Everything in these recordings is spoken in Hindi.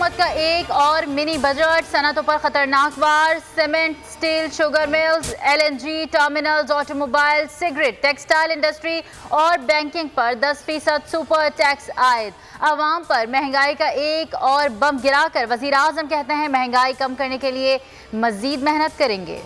हुकूमत का एक और मिनी बजट, सनतों पर खतरनाक वार, cement, steel, sugar mills, LNG terminals, automobile, cigarette, textile industry और बैंकिंग पर 10% सुपर टैक्स आयद। आवाम पर महंगाई का एक और बम गिराकर वजीर आजम कहते हैं महंगाई कम करने के लिए मजीद मेहनत करेंगे।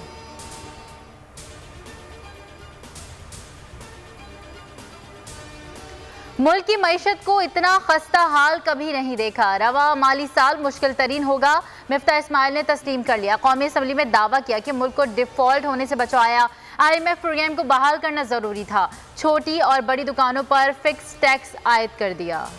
मुल्क की मईशत को इतना खस्ता हाल कभी नहीं देखा, रवा माली साल मुश्किल तरीन होगा, मिफ्ता इस्माइल ने तस्लीम कर लिया। कौमी असम्बली में दावा किया कि मुल्क को डिफॉल्ट होने से बचाया, IMF प्रोग्राम को बहाल करना जरूरी था, छोटी और बड़ी दुकानों पर फिक्स टैक्स आयद कर दिया।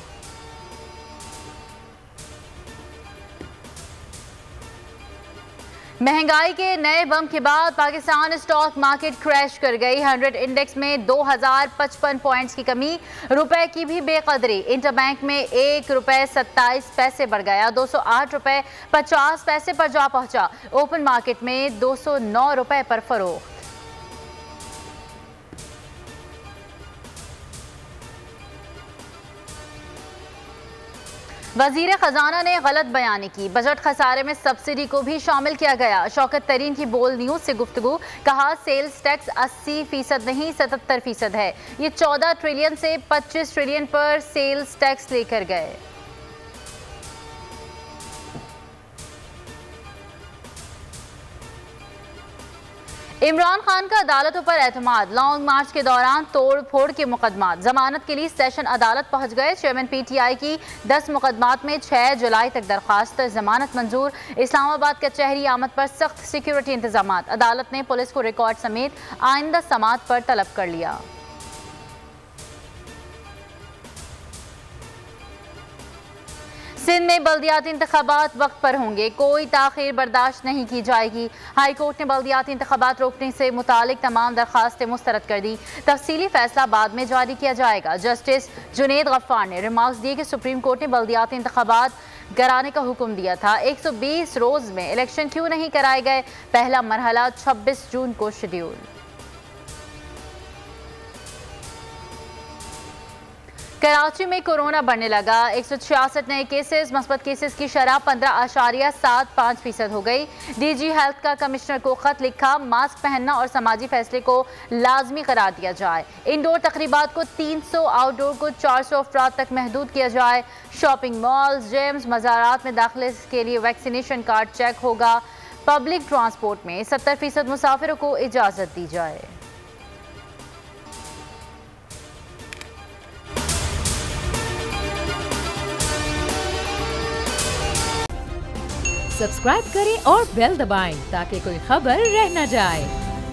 महंगाई के नए बम के बाद पाकिस्तान स्टॉक मार्केट क्रैश कर गई। 100 इंडेक्स में 2055 पॉइंट्स की कमी, रुपए की भी बेकदरी। इंटरबैंक में ₹1.27 बढ़ गया, 208.50 पर जा पहुंचा। ओपन मार्केट में ₹209 पर फरोख्त। वजीर खजाना ने गलत बयानी की, बजट खसारे में सब्सिडी को भी शामिल किया गया। शौकत तरीन की बोल न्यूज से गुफ्तगू, कहा सेल्स टैक्स 80% नहीं 77% है। ये 14 ट्रिलियन से 25 ट्रिलियन पर सेल्स टैक्स लेकर गए। इमरान खान का अदालतों पर एतमाद, लॉन्ग मार्च के दौरान तोड़ फोड़ के मुकदमात, जमानत के लिए सेशन अदालत पहुंच गए। चेयरमैन PTI की 10 मुकदमात में 6 जुलाई तक दरखास्त, जमानत मंजूर। इस्लामाबाद कचहरी आमद पर सख्त सिक्योरिटी इंतजाम, अदालत ने पुलिस को रिकॉर्ड समेत आइंदा समात पर तलब कर लिया। सिंध में बल्दियाती इंतखाबात वक्त पर होंगे, कोई ताखीर बर्दाश्त नहीं की जाएगी। हाई कोर्ट ने बल्दियाती इंतखाबात रोकने से मुतालिक तमाम दरखास्तें मुस्तरद कर दी, तफसीली फैसला बाद में जारी किया जाएगा। जस्टिस जुनेद गफ्फार ने रिमार्क्स दिए कि सुप्रीम कोर्ट ने बल्दियाती इंतखाबात कराने का हुक्म दिया था, 120 रोज में इलेक्शन क्यों नहीं कराए गए। पहला मरहला 26 जून को शेड्यूल। कराची में कोरोना बढ़ने लगा, 166 नए केसेस, मस्बत केसेस की शरह 15.75% हो गई। DG हेल्थ का कमिश्नर को खत लिखा, मास्क पहनना और समाजी फैसले को लाजमी करार दिया जाए। इंडोर तकरीबात को 300, आउटडोर को 400 अफराद तक महदूद किया जाए। शॉपिंग मॉल्स, जिम्स, मज़ारात में दाखिले के लिए वैक्सीनेशन कार्ड चेक होगा। पब्लिक ट्रांसपोर्ट में 70% मुसाफिरों को इजाज़त दी जाए। सब्सक्राइब करें और बेल दबाएं ताकि कोई खबर रह न जाए।